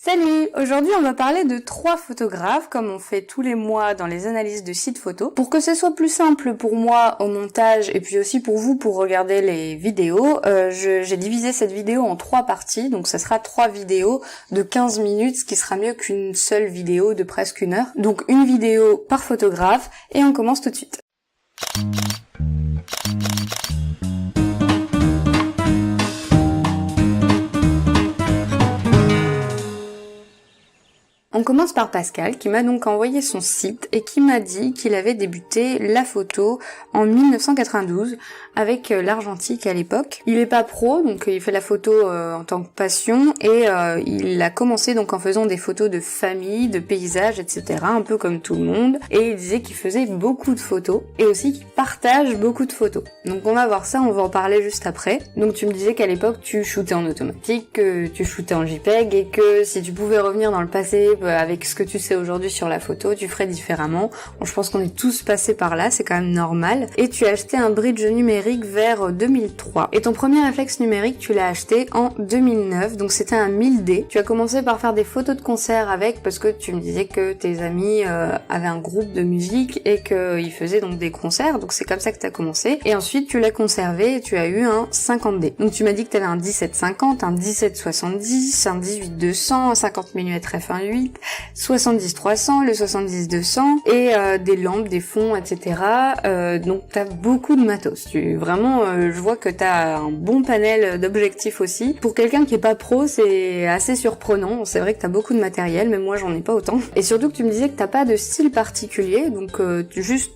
Salut! Aujourd'hui, on va parler de 3 photographes, comme on fait tous les mois dans les analyses de sites photos. Pour que ce soit plus simple pour moi au montage et puis aussi pour vous pour regarder les vidéos, j'ai divisé cette vidéo en 3 parties, donc ça sera 3 vidéos de 15 minutes, ce qui sera mieux qu'une seule vidéo de presque 1 heure. Donc une vidéo par photographe et on commence tout de suite. On commence par Pascal qui m'a donc envoyé son site et qui m'a dit qu'il avait débuté la photo en 1992 avec l'argentique à l'époque. Il est pas pro, donc il fait la photo en tant que passion et il a commencé donc en faisant des photos de famille, de paysages, etc. un peu comme tout le monde. Et il disait qu'il faisait beaucoup de photos et aussi qu'il partage beaucoup de photos. Donc on va voir ça, on va en parler juste après. Donc tu me disais qu'à l'époque tu shootais en automatique, que tu shootais en JPEG et que si tu pouvais revenir dans le passé avec ce que tu sais aujourd'hui sur la photo, tu ferais différemment. Bon, je pense qu'on est tous passés par là, c'est quand même normal. Et tu as acheté un bridge numérique vers 2003. Et ton premier réflexe numérique, tu l'as acheté en 2009, donc c'était un 1000D. Tu as commencé par faire des photos de concert avec, parce que tu me disais que tes amis avaient un groupe de musique et qu'ils faisaient donc des concerts, donc c'est comme ça que tu as commencé. Et ensuite, tu l'as conservé et tu as eu un 50D. Donc tu m'as dit que tu avais un 1750, un 1770, un 18-200, un 50 mm f1.8, 70-300, le 70-200 et des lampes, des fonds, etc. Donc t'as beaucoup de matos. Je vois que t'as un bon panel d'objectifs aussi. Pour quelqu'un qui est pas pro, c'est assez surprenant. C'est vrai que t'as beaucoup de matériel, mais moi j'en ai pas autant. Et surtout que tu me disais que t'as pas de style particulier, donc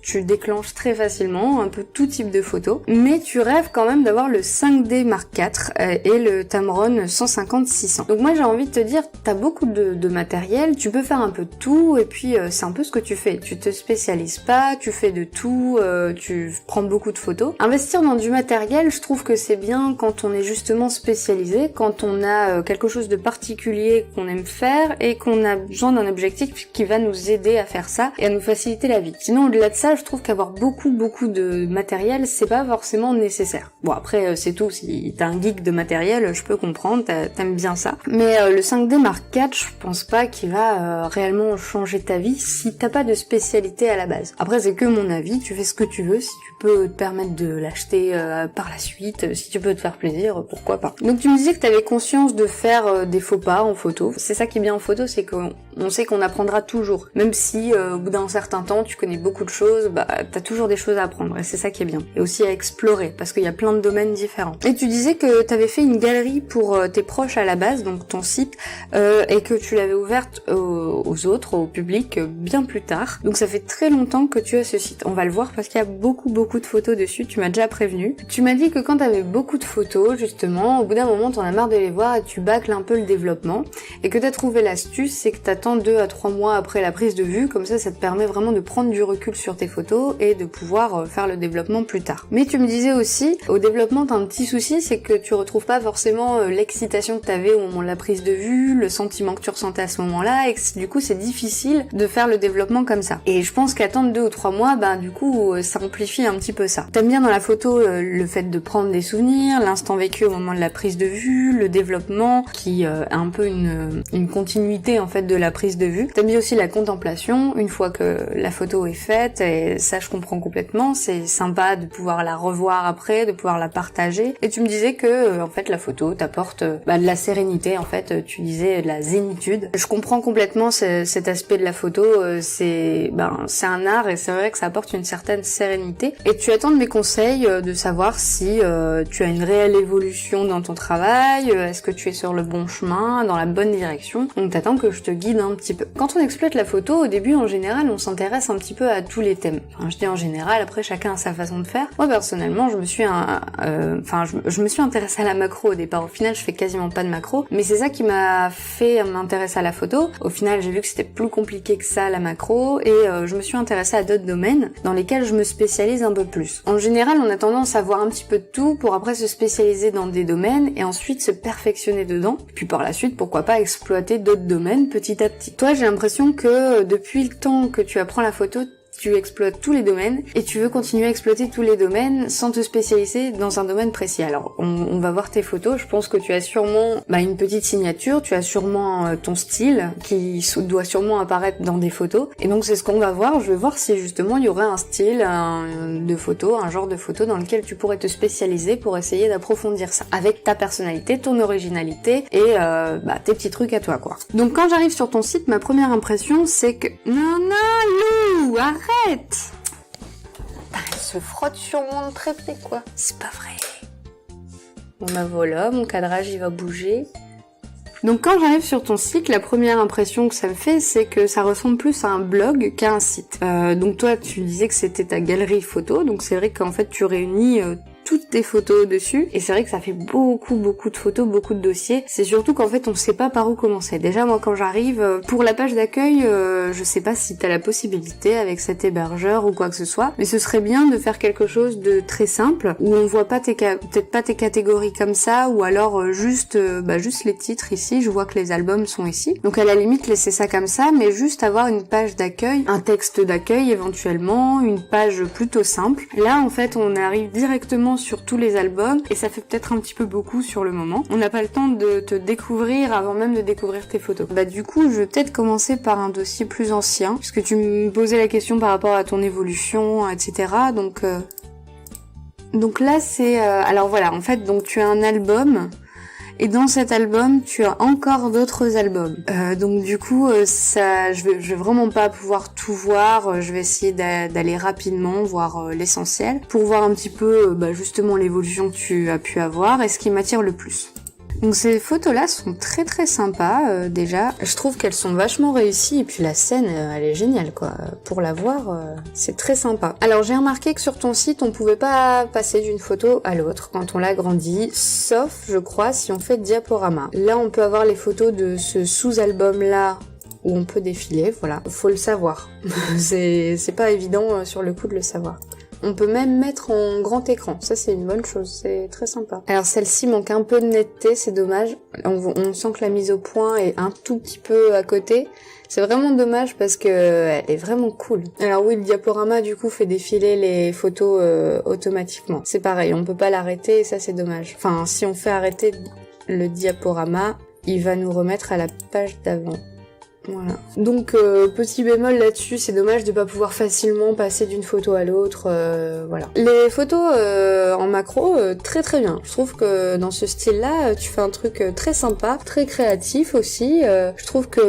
tu déclenches très facilement un peu tout type de photos. Mais tu rêves quand même d'avoir le 5D Mark IV et le Tamron 150-600. Donc moi j'ai envie de te dire, t'as beaucoup de matériel, tu peux faire un peu de tout et puis c'est un peu ce que tu fais. Tu te spécialises pas, tu fais de tout, tu prends beaucoup de photos. Investir dans du matériel, je trouve que c'est bien quand on est justement spécialisé, quand on a quelque chose de particulier qu'on aime faire et qu'on a besoin d'un objectif qui va nous aider à faire ça et à nous faciliter la vie. Sinon au-delà de ça, je trouve qu'avoir beaucoup de matériel, c'est pas forcément nécessaire. Bon après c'est tout, si t'es un geek de matériel, je peux comprendre, t'aimes bien ça. Mais le 5D Mark IV, je pense pas qu'il va réellement changer ta vie si t'as pas de spécialité à la base. Après c'est que mon avis, tu fais ce que tu veux, si tu peux te permettre de l'acheter par la suite, si tu peux te faire plaisir, pourquoi pas. Donc tu me disais que t'avais conscience de faire des faux pas en photo. C'est ça qui est bien en photo, c'est qu'on sait qu'on apprendra toujours. Même si au bout d'un certain temps tu connais beaucoup de choses, t'as toujours des choses à apprendre et c'est ça qui est bien. Et aussi à explorer parce qu'il y a plein de domaines différents. Et tu disais que t'avais fait une galerie pour tes proches à la base, donc ton site, et que tu l'avais ouverte aux autres, au public, bien plus tard. Donc ça fait très longtemps que tu as ce site. On va le voir parce qu'il y a beaucoup de photos dessus, tu m'as déjà prévenu. Tu m'as dit que quand t'avais beaucoup de photos, justement, au bout d'un moment t'en as marre de les voir et tu bâcles un peu le développement. Et que t'as trouvé l'astuce, c'est que t'attends 2 à 3 mois après la prise de vue, comme ça te permet vraiment de prendre du recul sur tes photos et de pouvoir faire le développement plus tard. Mais tu me disais aussi, au développement t'as un petit souci, c'est que tu retrouves pas forcément l'excitation que t'avais au moment de la prise de vue, le sentiment que tu ressentais à ce moment-là, et que du coup c'est difficile de faire le développement comme ça. Et je pense qu'attendre 2 ou 3 mois, du coup ça amplifie un petit peu ça. T'aimes bien dans la photo le fait de prendre des souvenirs, l'instant vécu au moment de la prise de vue, le développement qui a un peu une continuité en fait de la prise de vue. T'aimes bien aussi la contemplation une fois que la photo est faite, et ça je comprends complètement, c'est sympa de pouvoir la revoir après, de pouvoir la partager. Et tu me disais que en fait la photo t'apporte de la sérénité, en fait tu disais de la zénitude. Je comprends complètement cet aspect de la photo, c'est un art et c'est vrai que ça apporte une certaine sérénité. Et tu attends de mes conseils de savoir si tu as une réelle évolution dans ton travail, est-ce que tu es sur le bon chemin, dans la bonne direction. Donc t'attends que je te guide un petit peu. Quand on exploite la photo, au début en général on s'intéresse un petit peu à tous les thèmes. Enfin je dis en général, après chacun a sa façon de faire. Moi personnellement je me suis intéressée à la macro au départ. Au final je fais quasiment pas de macro, mais c'est ça qui m'a fait m'intéresser à la photo. Au final j'ai vu que c'était plus compliqué que ça la macro et je me suis intéressée à d'autres domaines dans lesquels je me spécialise un peu plus. En général on a tendance à voir un petit peu de tout pour après se spécialiser dans des domaines et ensuite se perfectionner dedans, puis par la suite pourquoi pas exploiter d'autres domaines petit à petit. Toi j'ai l'impression que depuis le temps que tu apprends la photo, tu exploites tous les domaines et tu veux continuer à exploiter tous les domaines sans te spécialiser dans un domaine précis. Alors, on va voir tes photos, je pense que tu as sûrement une petite signature, tu as sûrement ton style qui doit sûrement apparaître dans des photos, et donc c'est ce qu'on va voir. Je vais voir si justement il y aurait un style de photo, un genre de photo dans lequel tu pourrais te spécialiser pour essayer d'approfondir ça, avec ta personnalité, ton originalité et tes petits trucs à toi, quoi. Donc quand j'arrive sur ton site, ma première impression c'est que... Non, Lou, arrête! Elle se frotte sur mon trépied, quoi. C'est pas vrai. Bon voilà, mon cadrage il va bouger. Donc quand j'arrive sur ton site, la première impression que ça me fait, c'est que ça ressemble plus à un blog qu'à un site. Donc toi, tu disais que c'était ta galerie photo, donc c'est vrai qu'en fait tu réunis toutes tes photos dessus, et c'est vrai que ça fait beaucoup de photos, beaucoup de dossiers. C'est surtout qu'en fait on sait pas par où commencer. Déjà moi quand j'arrive, pour la page d'accueil, je sais pas si t'as la possibilité avec cet hébergeur ou quoi que ce soit, mais ce serait bien de faire quelque chose de très simple, où on voit pas peut-être pas tes catégories comme ça, ou alors juste les titres ici. Je vois que les albums sont ici, donc à la limite laisser ça comme ça, mais juste avoir une page d'accueil, un texte d'accueil éventuellement, une page plutôt simple. Là en fait on arrive directement sur tous les albums et ça fait peut-être un petit peu beaucoup sur le moment. On n'a pas le temps de te découvrir avant même de découvrir tes photos. Du coup, je vais peut-être commencer par un dossier plus ancien, puisque tu me posais la question par rapport à ton évolution, etc. Donc là, c'est... alors voilà, en fait, donc tu as un album... Et dans cet album, tu as encore d'autres albums. Donc du coup, je vais vraiment pas pouvoir tout voir. Je vais essayer d'aller rapidement voir l'essentiel pour voir un petit peu justement l'évolution que tu as pu avoir et ce qui m'attire le plus. Donc ces photos-là sont très sympas déjà. Je trouve qu'elles sont vachement réussies et puis la scène, elle est géniale quoi. Pour la voir, c'est très sympa. Alors j'ai remarqué que sur ton site, on pouvait pas passer d'une photo à l'autre quand on l'agrandit, sauf je crois si on fait diaporama. Là on peut avoir les photos de ce sous-album-là où on peut défiler, voilà. Faut le savoir. c'est pas évident sur le coup de le savoir. On peut même mettre en grand écran, ça c'est une bonne chose, c'est très sympa. Alors celle-ci manque un peu de netteté, c'est dommage. On sent que la mise au point est un tout petit peu à côté. C'est vraiment dommage parce que elle est vraiment cool. Alors oui, le diaporama du coup fait défiler les photos automatiquement. C'est pareil, on peut pas l'arrêter et ça c'est dommage. Enfin, si on fait arrêter le diaporama, il va nous remettre à la page d'avant. Voilà. Donc petit bémol là-dessus, c'est dommage de pas pouvoir facilement passer d'une photo à l'autre, voilà. Les photos en macro, très bien. Je trouve que dans ce style-là, tu fais un truc très sympa, très créatif aussi. Je trouve que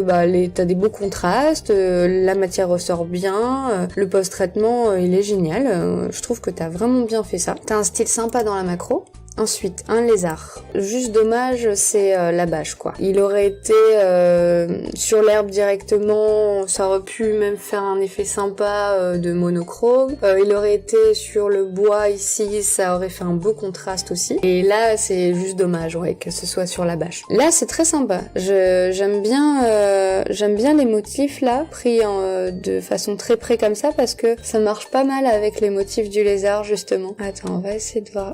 t'as des beaux contrastes, la matière ressort bien, le post-traitement il est génial. Je trouve que t'as vraiment bien fait ça. T'as un style sympa dans la macro. Ensuite, un lézard. Juste dommage, c'est la bâche, quoi. Il aurait été sur l'herbe directement, ça aurait pu même faire un effet sympa de monochrome. Il aurait été sur le bois ici, ça aurait fait un beau contraste aussi. Et là, c'est juste dommage, ouais, que ce soit sur la bâche. Là, c'est très sympa. J'aime bien les motifs là, pris de façon très près comme ça, parce que ça marche pas mal avec les motifs du lézard, justement. Attends, on va essayer de voir...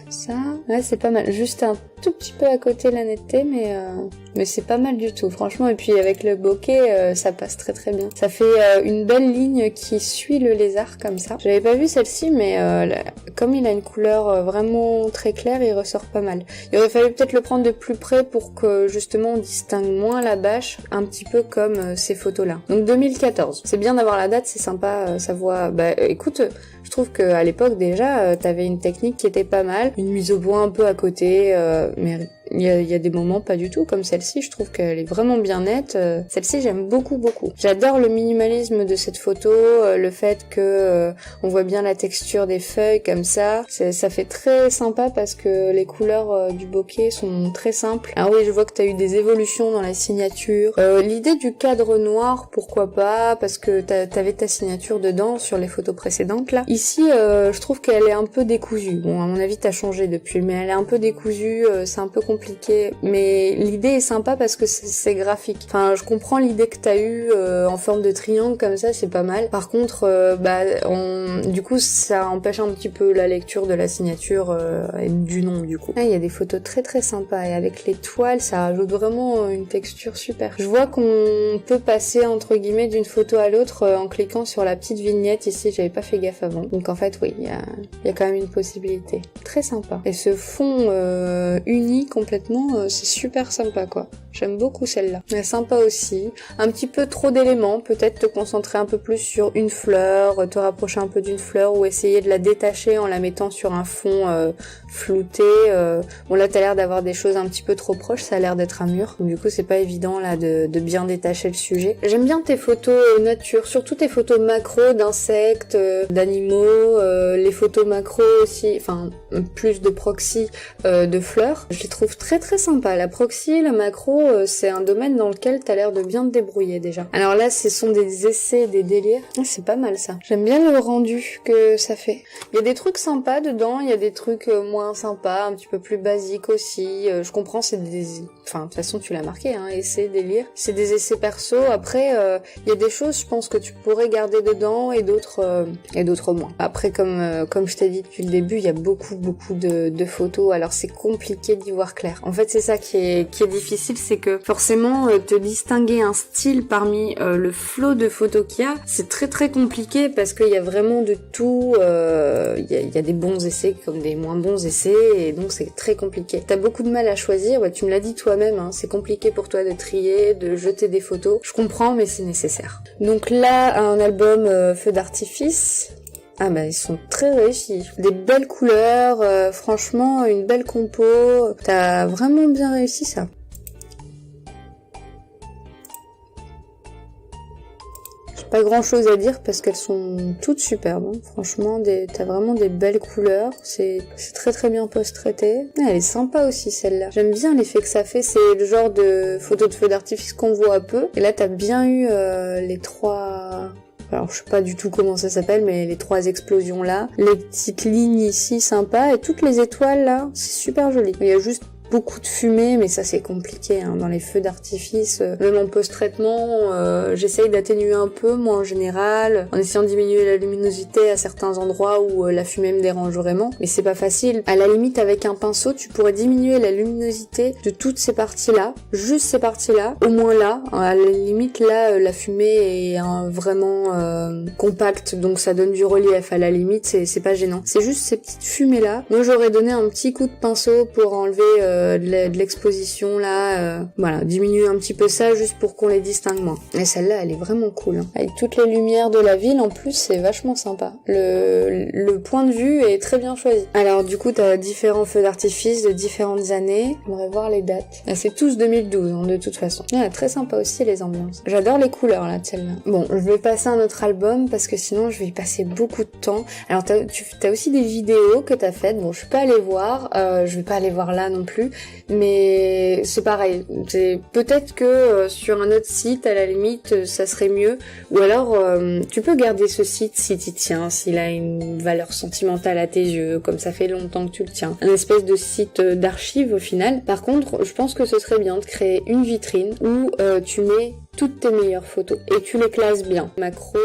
Ça, ouais, c'est pas mal. Juste un tout petit peu à côté la netteté, mais c'est pas mal du tout, franchement. Et puis avec le bokeh, ça passe très bien. Ça fait une belle ligne qui suit le lézard comme ça. J'avais pas vu celle-ci, mais comme il a une couleur vraiment très claire, il ressort pas mal. Il aurait fallu peut-être le prendre de plus près pour que justement on distingue moins la bâche, un petit peu comme ces photos-là. Donc 2014. C'est bien d'avoir la date, c'est sympa. Ça voit. Écoute. Je trouve qu'à l'époque déjà, t'avais une technique qui était pas mal, une mise au point un peu à côté, mais il y a des moments pas du tout, comme celle-ci, je trouve qu'elle est vraiment bien nette. Celle-ci, j'aime beaucoup. J'adore le minimalisme de cette photo, le fait que on voit bien la texture des feuilles comme ça. Ça fait très sympa parce que les couleurs du bokeh sont très simples. Ah oui, je vois que t'as eu des évolutions dans la signature. L'idée du cadre noir, pourquoi pas, parce que t'avais ta signature dedans sur les photos précédentes là. Ici, je trouve qu'elle est un peu décousue. Bon, à mon avis, t'as changé depuis, mais elle est un peu décousue, c'est un peu compliqué compliqué, mais l'idée est sympa parce que c'est graphique. Enfin, je comprends l'idée que t'as eue en forme de triangle comme ça, c'est pas mal. Par contre, du coup, ça empêche un petit peu la lecture de la signature et du nom, du coup. Là, il y a des photos très très sympas et avec les toiles, ça rajoute vraiment une texture super. Je vois qu'on peut passer entre guillemets d'une photo à l'autre en cliquant sur la petite vignette ici, j'avais pas fait gaffe avant. Donc en fait, oui, il y a quand même une possibilité. Très sympa. Et ce fond uni complètement, c'est super sympa quoi. J'aime beaucoup celle-là. Elle est sympa aussi. Un petit peu trop d'éléments, peut-être te concentrer un peu plus sur une fleur, te rapprocher un peu d'une fleur ou essayer de la détacher en la mettant sur un fond flouté. Bon là t'as l'air d'avoir des choses un petit peu trop proches, ça a l'air d'être un mur. Donc, du coup c'est pas évident là de bien détacher le sujet. J'aime bien tes photos nature, surtout tes photos macro d'insectes, d'animaux, les photos macro aussi, enfin plus de proxy de fleurs. Je les trouve très très sympas. La proxy, la macro, c'est un domaine dans lequel t'as l'air de bien te débrouiller déjà. Alors là, ce sont des essais, des délires. C'est pas mal ça. J'aime bien le rendu que ça fait. Il y a des trucs sympas dedans, il y a des trucs moins sympas, un petit peu plus basiques aussi. Je comprends, c'est des... Enfin, de toute façon, tu l'as marqué, hein, essais, délire. C'est des essais perso. Après, il y a des choses, je pense, que tu pourrais garder dedans et d'autres moins. Après, comme je t'ai dit depuis le début, il y a beaucoup de photos, alors c'est compliqué d'y voir clair. En fait, c'est ça qui est difficile, c'est que forcément te distinguer un style parmi le flot de photos qu'il y a, c'est très très compliqué parce qu'il y a vraiment de tout. Il y a des bons essais comme des moins bons essais et donc c'est très compliqué. T'as beaucoup de mal à choisir, tu me l'as dit toi-même, hein, c'est compliqué pour toi de trier, de jeter des photos. Je comprends, mais c'est nécessaire. Donc là, un album feu d'artifice. Ah bah ils sont très réussis. Des belles couleurs, franchement une belle compo. T'as vraiment bien réussi ça. J'ai pas grand chose à dire parce qu'elles sont toutes superbes. Hein. Franchement, t'as vraiment des belles couleurs. C'est très très bien post-traité. Ah, elle est sympa aussi celle-là. J'aime bien l'effet que ça fait. C'est le genre de photo de feu d'artifice qu'on voit peu. Et là t'as bien eu les trois... Alors je sais pas du tout comment ça s'appelle, mais les trois explosions là, les petites lignes ici sympas et toutes les étoiles là, c'est super joli. Il y a juste beaucoup de fumée, mais ça c'est compliqué hein, dans les feux d'artifice. Même en post-traitement, j'essaye d'atténuer un peu, moi en général, en essayant de diminuer la luminosité à certains endroits où la fumée me dérange vraiment, mais c'est pas facile. À la limite, avec un pinceau, tu pourrais diminuer la luminosité de toutes ces parties-là, juste ces parties-là, au moins là. À la limite, là, la fumée est vraiment compacte, donc ça donne du relief. À la limite, c'est pas gênant. C'est juste ces petites fumées-là. Moi, j'aurais donné un petit coup de pinceau pour enlever de l'exposition là, voilà, diminuer un petit peu ça juste pour qu'on les distingue moins. Et celle-là, elle est vraiment cool. Hein. Avec toutes les lumières de la ville, en plus, c'est vachement sympa. Le point de vue est très bien choisi. Alors du coup, t'as différents feux d'artifice de différentes années. On va voir les dates. Ah, c'est tous 2012, hein, de toute façon. Ah, très sympa aussi les ambiances. J'adore les couleurs là de celle-là. Bon, je vais passer à un autre album parce que sinon je vais y passer beaucoup de temps. Alors t'as aussi des vidéos que t'as faites. Bon, je suis pas allée voir. Je vais pas aller voir là non plus. Mais c'est pareil, c'est peut-être que sur un autre site à la limite ça serait mieux, ou alors tu peux garder ce site si t'y tiens, s'il a une valeur sentimentale à tes yeux, comme ça fait longtemps que tu le tiens, un espèce de site d'archives au final. Par contre, je pense que ce serait bien de créer une vitrine où tu mets toutes tes meilleures photos et tu les classes bien. Macro,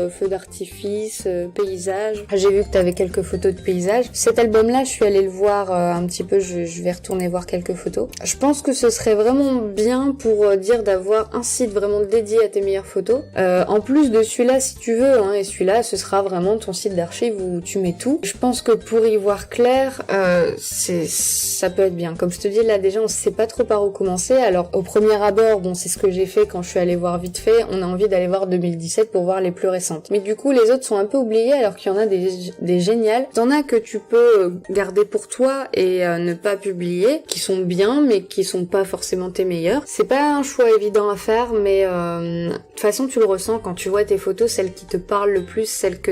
feu d'artifice, paysage. J'ai vu que t'avais quelques photos de paysage. Cet album-là, je suis allée le voir un petit peu, je vais retourner voir quelques photos. Je pense que ce serait vraiment bien pour dire d'avoir un site vraiment dédié à tes meilleures photos. En plus de celui-là, si tu veux, hein, et celui-là, ce sera vraiment ton site d'archives où tu mets tout. Je pense que pour y voir clair, ça peut être bien. Comme je te dis, là déjà, on sait pas trop par où commencer. Alors, au premier abord, bon, c'est ce que j'ai fait quand je suis allée voir vite fait. On a envie d'aller voir 2017 pour voir les plus récentes. Mais du coup, les autres sont un peu oubliés alors qu'il y en a des géniales. T'en as que tu peux garder pour toi et ne pas publier, qui sont bien, mais qui sont pas forcément tes meilleurs. C'est pas un choix évident à faire, mais de toute façon, tu le ressens quand tu vois tes photos, celles qui te parlent le plus, celles que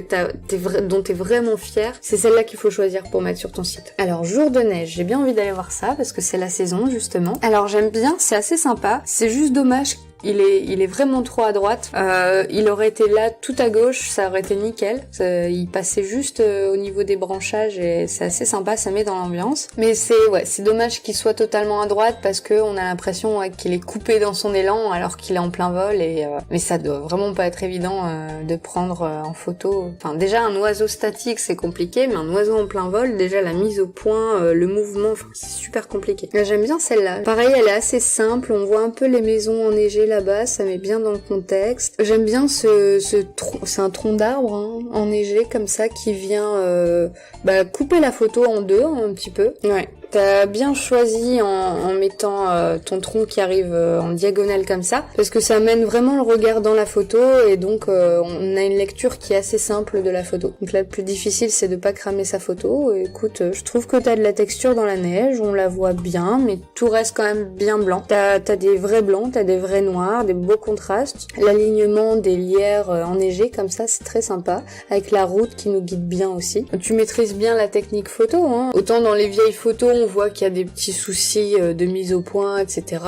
dont t'es vraiment fière. C'est celle-là qu'il faut choisir pour mettre sur ton site. Alors, Jour de neige, j'ai bien envie d'aller voir ça parce que c'est la saison, justement. Alors, j'aime bien, c'est assez sympa. C'est juste dommage il est vraiment trop à droite. Il aurait été là tout à gauche, ça aurait été nickel. Il passait juste au niveau des branchages et c'est assez sympa, ça met dans l'ambiance. Mais c'est dommage qu'il soit totalement à droite parce que on a l'impression qu'il est coupé dans son élan alors qu'il est en plein vol mais ça doit vraiment pas être évident de prendre en photo. Enfin déjà un oiseau statique c'est compliqué, mais un oiseau en plein vol, déjà la mise au point, le mouvement, enfin c'est super compliqué. Là, j'aime bien celle-là. Pareil, elle est assez simple, on voit un peu les maisons enneigées là-bas, ça met bien dans le contexte. J'aime bien c'est un tronc d'arbre hein, enneigé comme ça qui vient couper la photo en deux un petit peu. Ouais. T'as bien choisi en mettant ton tronc qui arrive en diagonale comme ça, parce que ça amène vraiment le regard dans la photo et donc on a une lecture qui est assez simple de la photo. Donc là le plus difficile c'est de pas cramer sa photo. Écoute, je trouve que t'as de la texture dans la neige, on la voit bien, mais tout reste quand même bien blanc. T'as des vrais blancs, t'as des vrais noirs, des beaux contrastes. L'alignement des lierres enneigées comme ça c'est très sympa, avec la route qui nous guide bien aussi. Tu maîtrises bien la technique photo, hein. Autant dans les vieilles photos on voit qu'il y a des petits soucis de mise au point, etc.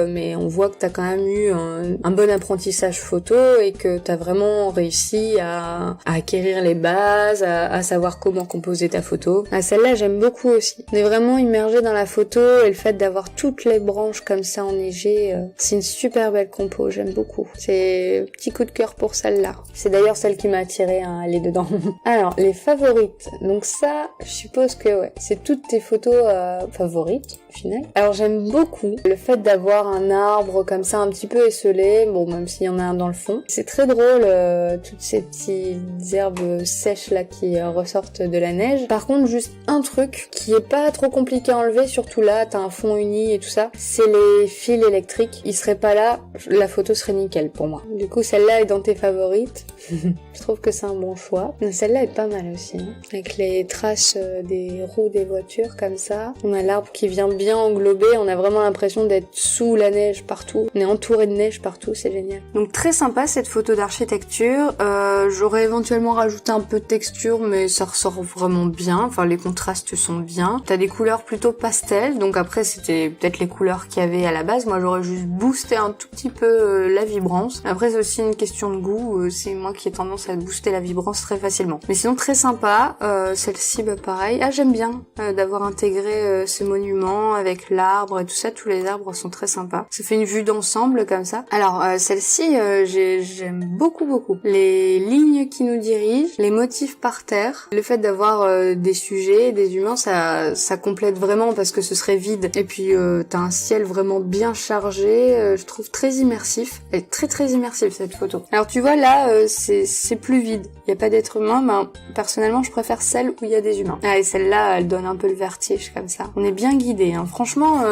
Mais on voit que t'as quand même eu un bon apprentissage photo et que t'as vraiment réussi à acquérir les bases, à savoir comment composer ta photo. Celle-là, j'aime beaucoup aussi. On est vraiment immergé dans la photo et le fait d'avoir toutes les branches comme ça enneigées, c'est une super belle compo, j'aime beaucoup. C'est un petit coup de cœur pour celle-là. C'est d'ailleurs celle qui m'a attirée à aller dedans. Alors, les favorites. Donc ça, je suppose que ouais, c'est toutes tes photos favorites au final. Alors j'aime beaucoup le fait d'avoir un arbre comme ça un petit peu esselé, bon même s'il y en a un dans le fond. C'est très drôle toutes ces petites herbes sèches là qui ressortent de la neige. Par contre juste un truc qui est pas trop compliqué à enlever, surtout là t'as un fond uni et tout ça, c'est les fils électriques. Ils seraient pas là, la photo serait nickel pour moi. Du coup celle-là est dans tes favorites. Je trouve que c'est un bon choix. Celle-là est pas mal aussi, hein. Avec les traces des roues des voitures comme ça. On a l'arbre qui vient bien englobé, on a vraiment l'impression d'être sous la neige partout. On est entouré de neige partout, c'est génial. Donc très sympa cette photo d'architecture. J'aurais éventuellement rajouté un peu de texture, mais ça ressort vraiment bien. Enfin, les contrastes sont bien. T'as des couleurs plutôt pastel, donc après c'était peut-être les couleurs qu'il y avait à la base. Moi j'aurais juste boosté un tout petit peu la vibrance. Après c'est aussi une question de goût. C'est moi qui ai tendance à booster la vibrance très facilement. Mais sinon très sympa. Celle-ci pareil. J'aime bien d'avoir intégré ces monuments avec l'arbre et tout ça. Tous les arbres sont très sympas. Ça fait une vue d'ensemble comme ça. Alors celle-ci j'aime beaucoup. Les lignes qui nous dirigent, les motifs par terre, le fait d'avoir des sujets, des humains, ça complète vraiment parce que ce serait vide. Et puis t'as un ciel vraiment bien chargé, je trouve très immersif. Elle est très immersive cette photo. Alors tu vois là c'est plus vide. Il y a pas d'être humain, mais personnellement je préfère celle où il y a des humains. Et celle-là elle donne un peu le vertige comme ça. On est bien guidé, hein. Franchement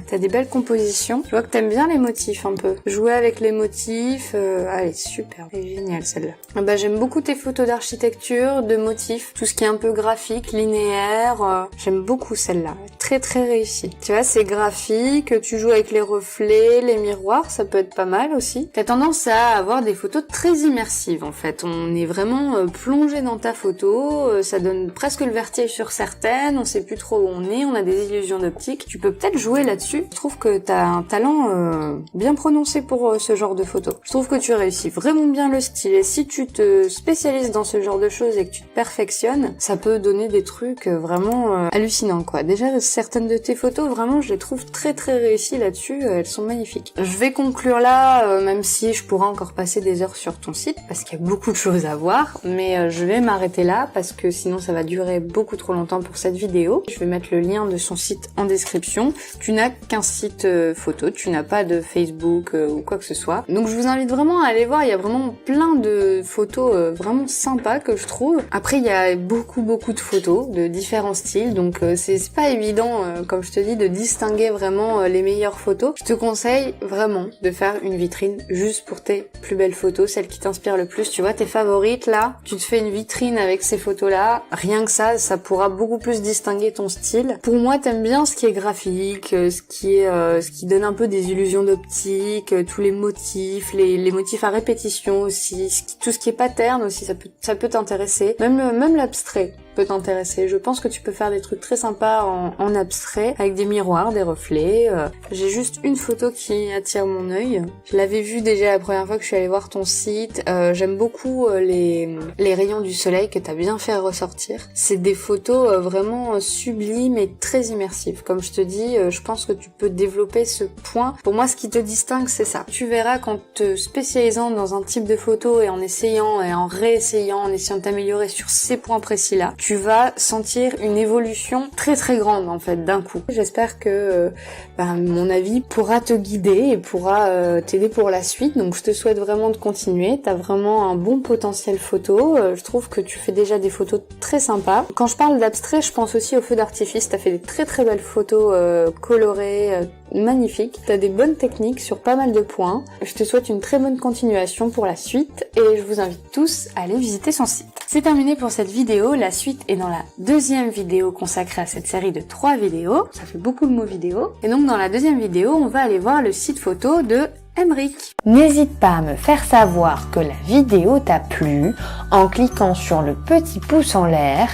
t'as des belles compositions. Je vois que t'aimes bien les motifs un peu. Jouer avec les motifs, elle est super. Elle est géniale celle-là. J'aime beaucoup tes photos d'architecture, de motifs, tout ce qui est un peu graphique, linéaire. J'aime beaucoup celle-là. Très réussie. Tu vois, c'est graphique, tu joues avec les reflets, les miroirs, ça peut être pas mal aussi. T'as tendance à avoir des photos très immersives en fait. On est vraiment plongé dans ta photo, ça donne presque le vertige sur certaines, on sait plus trop où on est, on a des illusions d'optique. Tu peux peut-être jouer là-dessus. Je trouve que t'as un talent bien prononcé pour ce genre de photos. Je trouve que tu réussis vraiment bien le style et si tu te spécialises dans ce genre de choses et que tu te perfectionnes, ça peut donner des trucs vraiment hallucinants quoi. Déjà certaines de tes photos vraiment je les trouve très réussies là-dessus, elles sont magnifiques. Je vais conclure là même si je pourrais encore passer des heures sur ton site parce qu'il y a beaucoup de choses à voir, mais je vais m'arrêter là parce que sinon ça va durer beaucoup trop longtemps pour cette vidéo. Je vais mettre le lien de son site en description. Tu n'as qu'un site photo, tu n'as pas de Facebook ou quoi que ce soit. Donc je vous invite vraiment à aller voir, il y a vraiment plein de photos vraiment sympas que je trouve. Après il y a beaucoup de photos de différents styles, donc c'est pas évident comme je te dis de distinguer vraiment les meilleures photos. Je te conseille vraiment de faire une vitrine juste pour tes plus belles photos, celles qui t'inspirent le plus. Tu vois tes favorites là, tu te fais une vitrine avec ces photos là, rien que ça pourra beaucoup plus distinguer ton style. Pour moi t'aimes bien ce qui est graphique, ce qui donne un peu des illusions d'optique, tous les motifs, les motifs à répétition aussi, tout ce qui est pattern aussi, ça peut t'intéresser. Même l'abstrait. peut t'intéresser. Je pense que tu peux faire des trucs très sympas en abstrait, avec des miroirs, des reflets. J'ai juste une photo qui attire mon œil. Je l'avais vue déjà la première fois que je suis allée voir ton site. J'aime beaucoup les rayons du soleil que t'as bien fait ressortir. C'est des photos vraiment sublimes et très immersives. Comme je te dis, je pense que tu peux développer ce point. Pour moi, ce qui te distingue, c'est ça. Tu verras qu'en te spécialisant dans un type de photo et en essayant et en réessayant, en essayant de t'améliorer sur ces points précis-là, tu vas sentir une évolution très très grande en fait d'un coup. J'espère que mon avis pourra te guider et pourra t'aider pour la suite. Donc je te souhaite vraiment de continuer. T'as vraiment un bon potentiel photo. Je trouve que tu fais déjà des photos très sympas. Quand je parle d'abstrait, je pense aussi aux feux d'artifice. T'as fait des très très belles photos colorées, magnifiques. T'as des bonnes techniques sur pas mal de points. Je te souhaite une très bonne continuation pour la suite et je vous invite tous à aller visiter son site. C'est terminé pour cette vidéo. La suite est dans la deuxième vidéo consacrée à cette série de 3 vidéos. Ça fait beaucoup de mots vidéo. Et donc dans la deuxième vidéo, on va aller voir le site photo de Emric. N'hésite pas à me faire savoir que la vidéo t'a plu en cliquant sur le petit pouce en l'air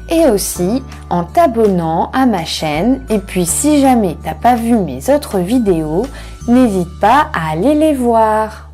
et aussi en t'abonnant à ma chaîne. Et puis si jamais t'as pas vu mes autres vidéos, n'hésite pas à aller les voir.